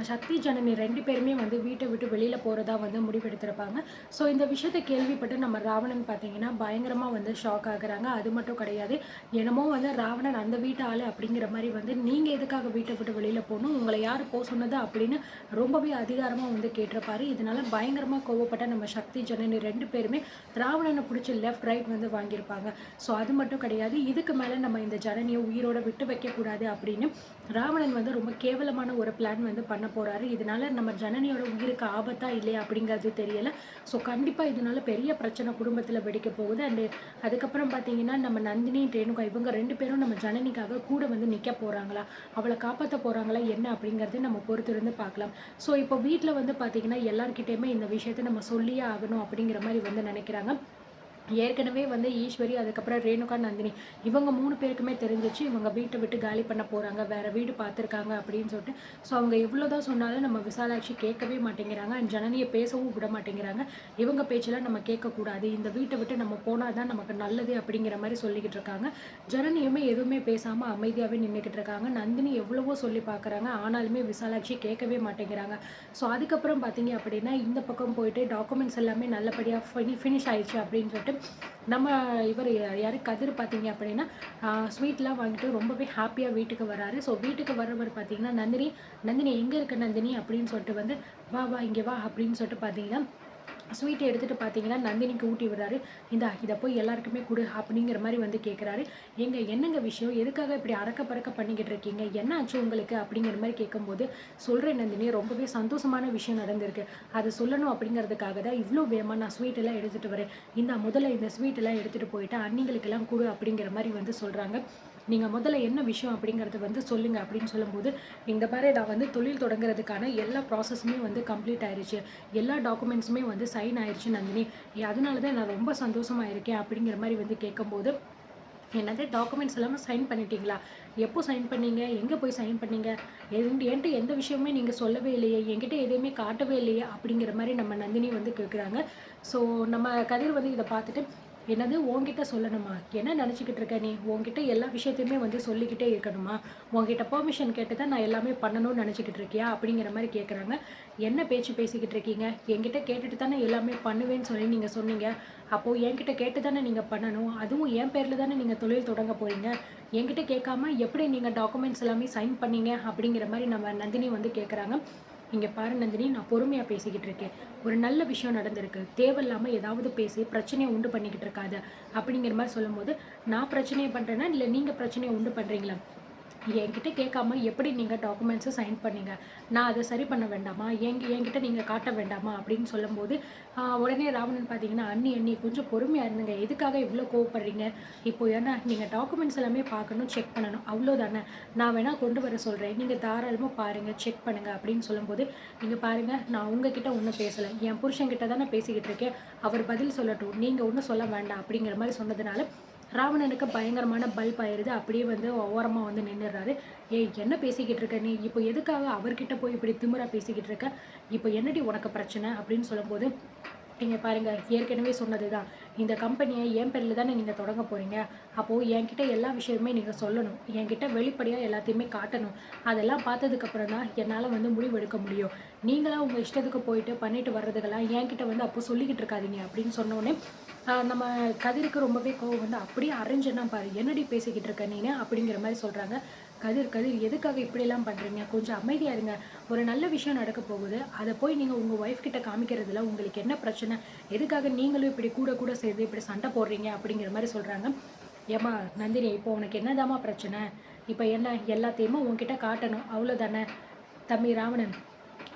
சக்தி ஜனனி 2 பேருமே வந்து வீட்ட விட்டு வெளியில போறதா வந்து முடிவெடுத்திருப்பாங்க. ஸோ இந்த விஷயத்த கேள்விப்பட்டு நம்ம ராவணன் பார்த்தீங்கன்னா, பயங்கரமா வந்து ஷாக் ஆகுறாங்க. அது மட்டும் கிடையாது. என்னமோ வந்து ராவணன் அந்த வீட்டு ஆளு அப்படிங்கிற மாரி வந்து, "நீங்க எதுக்காக வீட்ட விட்டு வெளியில போணும்? உங்கள யாரு சொன்னது?" அப்படின்னு ரொம்பவே அதிகாரமா வந்து கேட்டிருப்பாரு. இதனால பயங்கரமா கோவப்பட்ட நம்ம சக்தி ஜனனி 2 பேருமே ராவணன புடிச்சு லெஃப்ட், ரைட் வந்து வாங்கியிருப்பாங்க. ஸோ அது மட்டும் கிடையாது. இதுக்கு மேல நம்ம இந்த ஜனனிய உயிரோட விட்டு வைக்கக்கூடாது அப்படின்னு ராவணன் வந்து ரொம்ப கேவலமான ஒரு பிளான் வந்து பண்ண போறாரு. இதனால நம்ம ஜனனியோட உயிருக்கு ஆபத்தா இல்லையா அப்படிங்கிறது தெரியல. ஸோ கண்டிப்பா இதனால பெரிய பிரச்சனை குடும்பத்தில வெடிக்க போகுது. அதுக்கப்புறம் பார்த்தீங்கன்னா, நம்ம நந்தினி, ரேணுகா இவங்க 2 பேரும் நம்ம ஜனனிக்காக கூட வந்து நிக்க போறாங்களா? அவள காப்பாத்த போறாங்களா? என்ன அப்படிங்கிறத நம்ம பொறுத்திருந்து பார்க்கலாம். ஸோ இப்போ வீட்ல வந்து பார்த்தீங்கன்னா, எல்லார்கிட்டயுமே இந்த விஷயத்த நம்ம சொல்லியே ஆகணும் அப்படிங்கிற மாரி வந்து நெனைக்கிறாங்க. ஏற்கனவே வந்து ஈஸ்வரி, அதுக்கப்புறம் ரேணுகா, நந்தினி இவங்க 3 பேருக்குமே தெரிஞ்சிருச்சு. இவங்க வீட்ட விட்டு காலி பண்ண போறாங்க. வேற வீடு பார்த்துருக்காங்க அப்படின்னு சொல்லிட்டு. ஸோ அவங்க எவ்வளோதான் சொன்னாலும் நம்ம விசாலாட்சி கேட்கவே மாட்டேங்கிறாங்க. அண்ட் ஜனனிய பேசவும் விட மாட்டேங்கிறாங்க. இவங்க பேச்செல்லாம் நம்ம கேட்கக்கூடாது. இந்த வீட்ட விட்டு நம்ம போனா தான் நமக்கு நல்லது அப்படிங்கிற மாரி சொல்லிக்கிட்டு இருக்காங்க. ஜனனியுமே எதுவுமே பேசாம அமைதியாவே நின்னுக்கிட்டு இருக்காங்க. நந்தினி எவ்வளவோ சொல்லி பார்க்குறாங்க. ஆனாலுமே விசாலாட்சி கேட்கவே மாட்டேங்கிறாங்க. ஸோ அதுக்கப்புறம் பார்த்தீங்க அப்படின்னா, இந்த பக்கம் போயிட்டு டாக்குமெண்ட்ஸ் எல்லாமே நல்லபடியா ஃபினிஷ் ஆயிடுச்சு அப்படின்னு சொல்லிட்டு நம்ம இவர் யாரு கதிர் பார்த்தீங்க அப்படின்னா, ஸ்வீட்லாம் வாங்கிட்டு ரொம்பவே ஹாப்பியா வீட்டுக்கு வராரு. ஸோ வீட்டுக்கு வரவர் பார்த்தீங்கன்னா, "நந்தினி, நந்தினி எங்க இருக்க நந்தினி?" அப்படின்னு சொல்லிட்டு வந்து, "வா வா இங்க வா" அப்படின்னு சொல்லிட்டு பார்த்தீங்கன்னா, ஸ்வீட்ட எடுத்துட்டு பார்த்தீங்கன்னா, நந்தினிக்கு ஊட்டி விடுறாரு. "இந்தா இத போய் எல்லாருக்குமே குடு" அப்படிங்கிற மாரி வந்து கேட்குறாரு. "ஏங்க என்னங்க விஷயம்? எதுக்காக இப்படி அரக்க பறக்க பண்ணிக்கிட்டு இருக்கீங்க? என்ன ஆச்சு உங்களுக்கு?" அப்படிங்கிற மாரி கேட்கும்போது, "சொல்றேன் நந்தினி, ரொம்பவே சந்தோஷமான விஷயம் நடந்திருக்கு. அத சொல்லணும் அப்படிங்கிறதுக்காக தான் இவ்ளோ வேகமா நான் ஸ்வீட் எல்லாம் எடுத்துட்டு வரேன். இந்தா முதல்ல இந்த ஸ்வீட் எல்லாம் எடுத்துட்டு போயிட்டு அண்ணிங்களுக்கெல்லாம் குடு" அப்படிங்கிற மாரி வந்து சொல்றாங்க. "நீங்க முதல்ல என்ன விஷயம் அப்படிங்கிறத வந்து சொல்லுங்க" அப்படின்னு சொல்லும்போது, "இந்த பாரு நான் வந்து தொழில் தொடங்குறதுக்கான எல்லா ப்ராசஸுமே வந்து கம்ப்ளீட் ஆயிருச்சு. எல்லா டாக்குமெண்ட்ஸுமே வந்து சைன் ஆயிருச்சு நந்தினி. அதனால தான் நான் ரொம்ப சந்தோஷமா இருக்கேன்" அப்படிங்கிற மாரி வந்து கேட்கும்போது, "என்னது டாக்குமெண்ட்ஸ் எல்லாமே சைன் பண்ணிட்டீங்களா? எப்போ சைன் பண்ணீங்க? எங்க போய் சைன் பண்ணீங்க? என்ட்ட எந்த விஷயமுமே நீங்க சொல்லவே இல்லையே! என்கிட்ட எதையுமே காட்டவே இல்லையே!" அப்படிங்கிற மாரி நம்ம நந்தினி வந்து கேட்குறாங்க. ஸோ நம்ம கதிர் வந்து இத பார்த்துட்டு, "என்னது உன்கிட்ட சொல்லணுமா? என்ன நெனச்சுக்கிட்டு இருக்க நீ? உன்கிட்ட எல்லா விஷயத்தையுமே வந்து சொல்லிக்கிட்டே இருக்கணுமா? உன்கிட்ட பெர்மிஷன் கேட்டு தான் நான் எல்லாமே பண்ணணும்னு நெனச்சுக்கிட்டு இருக்கியா?" அப்படிங்கிற மாரி கேட்குறாங்க. "என்ன பேச்சு பேசிக்கிட்டு இருக்கீங்க? என்கிட்ட கேட்டுட்டு தானே எல்லாமே பண்ணுவேன்னு சொல்லி நீங்க சொன்னீங்க. அப்போ என்கிட்ட கேட்டு தானே நீங்க பண்ணணும். அதுவும் என் பேர்ல தானே நீங்க தொழில் தொடங்க போறீங்க. என்கிட்ட கேட்காம எப்படி நீங்க டாக்குமெண்ட்ஸ் எல்லாமே சைன் பண்ணீங்க?" அப்படிங்கிற மாரி நம்ம நந்தினி வந்து கேட்குறாங்க. "இங்க பாரு நந்தினி, நான் பொறுமையா பேசிக்கிட்டு இருக்கேன். ஒரு நல்ல விஷயம் நடந்திருக்கு. தேவையில்லாம ஏதாவது பேசி பிரச்சனைய உண்டு பண்ணிக்கிட்டு இருக்காத" அப்படிங்கிற மாரி சொல்லும்போது, "நான் பிரச்சனைய பண்றேனா? இல்ல நீங்க பிரச்சனைய உண்டு பண்றீங்களா? என்கிட்ட கேட்காம எப்படி நீங்க டாக்குமெண்ட்ஸ சைன் பண்ணீங்க? நான் அத சரி பண்ண வேண்டாமா? என்கிட்ட நீங்க காட்ட வேண்டாமா?" அப்படின்னு சொல்லும்போது, உடனே ராவணன் பார்த்தீங்கன்னா, "அண்ணி அண்ணி கொஞ்சம் பொறுமையா இருங்க. எதுக்காக இவ்ளோ கோவப்படுறீங்க? இப்போ ஏன்னா நீங்க டாக்குமெண்ட்ஸ் எல்லாமே பார்க்கணும், செக் பண்ணணும். அவ்ளோதானே. நான் வேணா கொண்டு வர சொல்றேன். நீங்க தாராளமா பாருங்க, செக் பண்ணுங்க" அப்படின்னு சொல்லும்போது, "இங்க பாருங்க, நான் உங்ககிட்ட ஒண்ணும் பேசல. என் புருஷன்கிட்ட தானே பேசிக்கிட்டு இருக்கேன். அவர் பதில் சொல்லட்டும். நீங்க ஒண்ணும் சொல்ல வேண்டாம்" அப்படிங்கிற மாரி சொன்னதுனால, ராவணனுக்கு பயங்கரமான பல்ப் ஆயிருது. அப்படியே வந்து ஓரமா வந்து நின்னுறாரு. "ஏய் என்ன பேசிக்கிட்டு இருக்க நீ? இப்போ எதுக்காக அவர்கிட்ட போய் இப்படி திமிரா பேசிக்கிட்டு இருக்க? இப்போ என்னடி உனக்கு பிரச்சனை?" அப்படின்னு சொல்லும்போது, "இங்க பாருங்க, ஏற்கனவே சொன்னது தான். இந்த கம்பெனிய என் பேர்ல தானே நீங்க தொடங்க போறீங்க. அப்போ என்கிட்ட எல்லா விஷயமுமே நீங்க சொல்லணும். என்கிட்ட வெளிப்படையா எல்லாத்தையுமே காட்டணும். அதெல்லாம் பார்த்ததுக்கப்புறம் தான் என்னால வந்து முடிவு எடுக்க முடியும். நீங்களா உங்க இஷ்டத்துக்கு போயிட்டு பண்ணிட்டு வர்றதுக்கெல்லாம் என்கிட்ட வந்து அப்போ சொல்லிக்கிட்டு இருக்காதீங்க" அப்படின்னு சொன்னோனே, நம்ம கதிருக்கு ரொம்பவே கோவம் வந்து, "அப்படியே அரைஞ்சேன்னா பாரு! என்னடி பேசிக்கிட்டு இருக்க நீனு?" அப்படிங்கிற மாரி சொல்றாங்க. "கதிர், கதிர் எதுக்காக இப்படிலாம் பண்றீங்க? கொஞ்சம் அமைதியா இருங்க. ஒரு நல்ல விஷயம் நடக்க போகுது. அத போய் நீங்க உங்க ஒய்ஃப் கிட்ட காமிக்கிறதுல உங்களுக்கு என்ன பிரச்சனை? எதுக்காக நீங்களும் இப்படி கூட கூட சேர்ந்து இப்படி சண்டை போடுறீங்க?" அப்படிங்கிற மாரி சொல்றாங்க. "ஏம்மா நந்தினி, இப்போ உனக்கு என்னதாம்மா பிரச்சனை? இப்ப என்ன எல்லாத்தையுமே உன்கிட்ட காட்டணும். அவ்வளோதானே? தம்பி ராவணன்,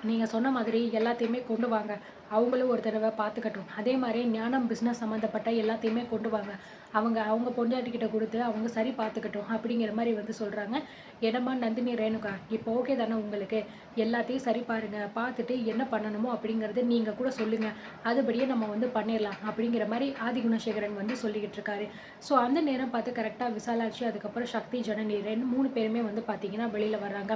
நீங்க சொன்ன மாதிரி எல்லாத்தையுமே கொண்டு வாங்க. அவங்களும் ஒரு தடவ பார்த்துக்கட்டும். அதே மாரி ஞானம் பிசினஸ் சம்மந்தப்பட்ட எல்லாத்தையுமே கொண்டு வாங்க. அவங்க பொண்டாட்டிகிட்ட குடுத்து அவங்க சரி பார்த்துக்கட்டும்." அப்படிங்கிற மாரி வந்து சொல்றாங்க. "என்னம்மா நந்தினி, ரேணுகா, இப்போ ஓகே தானே உங்களுக்கு? எல்லாத்தையும் சரி பாருங்க. பார்த்துட்டு என்ன பண்ணணுமோ அப்படிங்கிறத நீங்க கூட சொல்லுங்க. அதுபடியே நம்ம வந்து பண்ணிறலாம்." அப்படிங்கிற மாரி ஆதிகுணசேகரன் வந்து சொல்லிக்கிட்டு இருக்காரு. ஸோ அந்த நேரம் பார்த்து கரெக்ட்டா விசாலாட்சி, அதுக்கப்புறம் சக்தி, ஜனனி 3 பேருமே வந்து பார்த்தீங்கன்னா வெளில வர்றாங்க.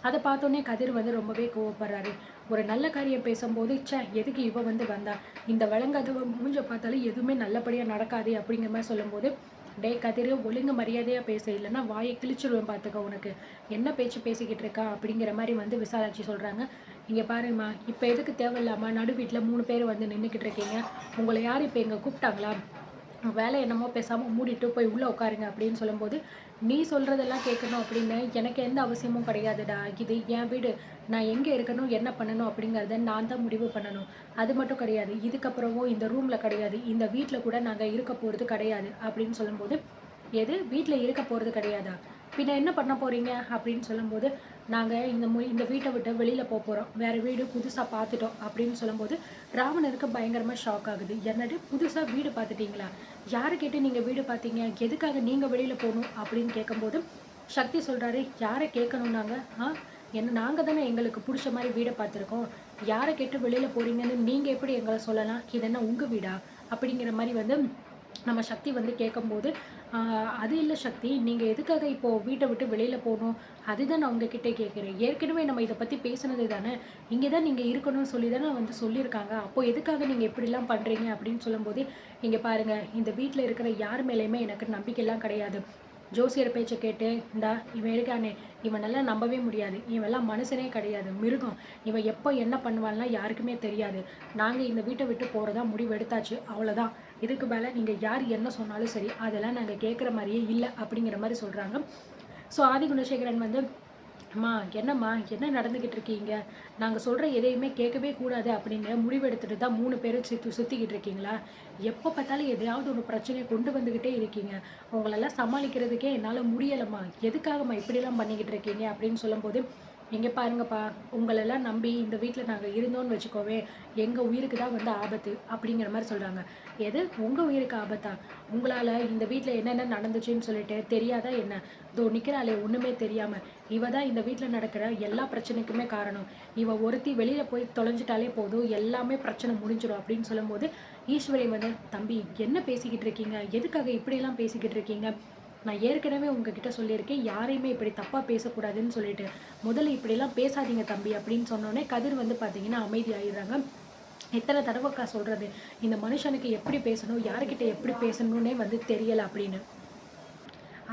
அத பார்த்தோனே கதிர் வந்து ரொம்பவே கோவப்படுறாரு. ஒரு நல்ல காரியம் பேசும்போது, "ச்சே! எதுக்கு இவ வந்து வந்தா? இந்த விளங்காதவ மூஞ்ச பார்த்தாலே எதுவுமே நல்லபடியா நடக்காதே!" அப்படிங்கிற மாரி சொல்லும்போது, டேய் கதிரு, ஒழுங்கு மரியாதையா பேசு, இல்லைன்னா வாயை கிழிச்சிருவேன் பார்த்துக்க உனக்கு. என்ன பேச்சு பேசிக்கிட்டு இருக்கா அப்படிங்கிற மாதிரி வந்து விசாலாட்சி சொல்கிறாங்க. இங்கே பாருங்கம்மா, இப்போ எதுக்கு தேவையில்லாம நடு வீட்டில் 3 பேர் வந்து நின்றுக்கிட்டு இருக்கீங்க? உங்களை யார் இப்போ இங்கே கூப்பிட்டாங்களா? வேலை என்னமோ பேசாமல் மூடிட்டு போய் உள்ளே உட்காருங்க அப்படின்னு சொல்லும்போது, நீ சொல்கிறதெல்லாம் கேட்கணும் அப்படின்னு எனக்கு எந்த அவசியமும் கிடையாதுடா. இது என் வீடு. நான் எங்கே இருக்கணும், என்ன பண்ணணும் அப்படிங்கிறத நான் தான் முடிவு பண்ணணும். அது மட்டும் கிடையாது, இதுக்கப்புறமும் இந்த ரூமில் கிடையாது, இந்த வீட்டில் கூட நாங்கள் இருக்க போகிறது கிடையாது அப்படின்னு சொல்லும்போது, எது வீட்டில் இருக்க போகிறது கிடையாதா? பின்ன என்ன பண்ண போகிறீங்க அப்படின்னு சொல்லும்போது, நாங்கள் இந்த வீட்டை விட்டு வெளியில் போகிறோம், வேறு வீடு புதுசாக பார்த்துட்டோம் அப்படின்னு சொல்லும்போது, ராவணருக்கு பயங்கரமாக ஷாக் ஆகுது. என்னது புதுசாக வீடு பார்த்துட்டீங்களா? யாரை கேட்டு நீங்கள் வீடு பார்த்தீங்க? எதுக்காக நீங்கள் வெளியில் போகணும் அப்படின்னு கேட்கும்போது, சக்தி சொல்கிறாரு, யாரை கேட்கணும் நாங்கள்? நாங்கள் தானே எங்களுக்கு பிடிச்ச மாதிரி வீடை பார்த்துருக்கோம். யாரை கேட்டு வெளியில் போகிறீங்கன்னு நீங்கள் எப்படி எங்களை சொல்லலாம்? இது என்ன உங்கள் வீடா? அப்படிங்கிற மாதிரி வந்து நம்ம சக்தி வந்து கேட்கும்போது, அது இல்லை சக்தி, நீங்கள் எதுக்காக இப்போது வீட்டை விட்டு வெளியில் போகணும்? அதுதான் நான் உங்ககிட்ட கேட்குறேன். ஏற்கனவே நம்ம இதை பற்றி பேசுனது தானே. இங்கே தான் நீங்கள் இருக்கணும்னு சொல்லி தானே வந்து சொல்லியிருக்காங்க. அப்போது எதுக்காக நீங்கள் இப்படிலாம் பண்ணுறீங்க அப்படின்னு சொல்லும்போது, இங்கே பாருங்கள், இந்த வீட்டில் இருக்கிற யார் மேலேயுமே எனக்கு நம்பிக்கைலாம் கிடையாது. ஜோசியர் பேச்சை கேட்டு, இந்தா இவன் இருக்கானே, இவனெல்லாம் நம்பவே முடியாது, இவெல்லாம் மனுஷனே கிடையாது, மிருகம், இவன் எப்போ என்ன பண்ணுவான்லாம் யாருக்குமே தெரியாது. நாங்கள் இந்த வீட்டை விட்டு போகிறதா முடிவு எடுத்தாச்சு, அவ்வளோதான். இதுக்கு மேலே நீங்கள் யார் என்ன சொன்னாலும் சரி, அதெல்லாம் நாங்கள் கேட்குற மாதிரியே இல்லை அப்படிங்கிற மாதிரி சொல்கிறாங்க. ஸோ ஆதி குணசேகரன் வந்து, அம்மா என்னம்மா என்ன நடந்துக்கிட்டு இருக்கீங்க? நாங்கள் சொல்கிற எதையுமே கேட்கவே கூடாது அப்படின்னு முடிவெடுத்துட்டு தான் 3 பேரும் சுற்றிக்கிட்டு இருக்கீங்களா? எப்போ பார்த்தாலும் எதையாவது ஒரு பிரச்சனையை கொண்டு வந்துக்கிட்டே இருக்கீங்க. உங்களெல்லாம் சமாளிக்கிறதுக்கே என்னால் முடியலைம்மா. எதுக்காகம்மா இப்படிலாம் பண்ணிக்கிட்டு இருக்கீங்க அப்படின்னு சொல்லும்போது, இங்கே பாருங்கப்பா, உங்களெல்லாம் நம்பி இந்த வீட்டில் நாங்கள் இருந்தோன்னு வச்சுக்கோவே, எங்கள் உயிருக்கு தான் வந்து ஆபத்து அப்படிங்கிற மாதிரி சொல்கிறாங்க. எது உங்கள் உயிருக்கு ஆபத்தா? உங்களால் இந்த வீட்டில் என்னென்ன நடந்துச்சுன்னு சொல்லிட்டு தெரியாதா என்ன? இதோ நிற்கிறாளே ஒன்றுமே தெரியாமல், இவ தான் இந்த வீட்டில் நடக்கிற எல்லா பிரச்சனைக்குமே காரணம். இவ ஒருத்தி வெளியில் போய் தொலைஞ்சிட்டாலே போதும், எல்லாமே பிரச்சனை முடிஞ்சிடும் அப்படின்னு சொல்லும்போது, ஈஸ்வரி வந்து, தம்பி என்ன பேசிக்கிட்டு இருக்கீங்க? எதுக்காக இப்படியெல்லாம் பேசிக்கிட்டு இருக்கீங்க? நான் ஏற்கனவே உங்ககிட்ட சொல்லியிருக்கேன், யாரையுமே இப்படி தப்பாக பேசக்கூடாதுன்னு சொல்லிட்டு. முதல்ல இப்படிலாம் பேசாதீங்க தம்பி அப்படின்னு சொன்னோடனே கதிர் வந்து பார்த்தீங்கன்னா அமைதியாகிடுறாங்க. எத்தனை தடவைக்கா சொல்கிறது, இந்த மனுஷனுக்கு எப்படி பேசணும், யார்கிட்ட எப்படி பேசணுன்னே வந்து தெரியலை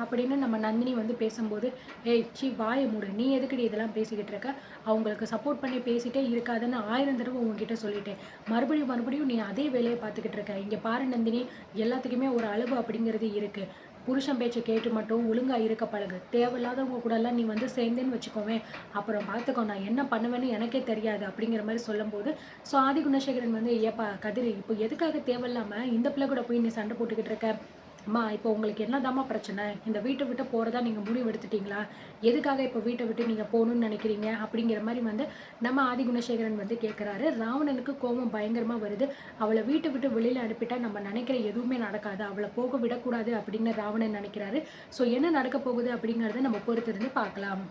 அப்படின்னு நம்ம நந்தினி வந்து பேசும்போது, ஏய் சி வாயை மூடு, நீ எதுக்கடி இதெல்லாம் பேசிக்கிட்டு இருக்க? அவங்களுக்கு சப்போர்ட் பண்ணி பேசிட்டே இருக்காதுன்னு 1000 தடவை உங்ககிட்ட சொல்லிட்டேன். மறுபடியும் நீ அதே வேலையை பார்த்துக்கிட்டு இருக்க. இங்கே பாரு நந்தினி, எல்லாத்துக்குமே ஒரு அளவு அப்படிங்கிறது இருக்குது. புருஷன் பேச்சை கேட்டு மட்டும் ஒழுங்காக இருக்க பழகு. தேவையில்லாதவங்க கூடலாம் நீ வந்து சேர்ந்தேன்னு வச்சுக்கோவேன், அப்புறம் பார்த்துக்கோ நான் என்ன பண்ணுவேன்னு எனக்கே தெரியாது அப்படிங்கிற மாதிரி சொல்லும்போது, ஸோ ஆதி குணசேகரன் வந்து, ஏப்பா கதிர், இப்போ எதுக்காக தேவையில்லாமல் இந்த பிள்ளை கூட போய் நீ சண்டை போட்டுக்கிட்டு இருக்க? அம்மா இப்போ உங்களுக்கு என்னதாம்மா பிரச்சனை? இந்த வீட்டை விட்டு போகிறதா நீங்கள் முடிவு எடுத்துட்டீங்களா? எதுக்காக இப்போ வீட்டை விட்டு நீங்கள் போகணுன்னு நினைக்கிறீங்க அப்படிங்கிற மாதிரி வந்து நம்ம ஆதி குணசேகரன் வந்து கேட்குறாரு. ராவணனுக்கு கோபம் பயங்கரமாக வருது. அவளை வீட்டை விட்டு வெளியில் அனுப்பிட்டா நம்ம நினைக்கிற எதுவுமே நடக்காது, அவளை போக விடக்கூடாது அப்படின்னு ராவணன் நினைக்கிறாரு. ஸோ என்ன நடக்க போகுது அப்படிங்கிறத நம்ம பொறுத்திருந்து பார்க்கலாம்.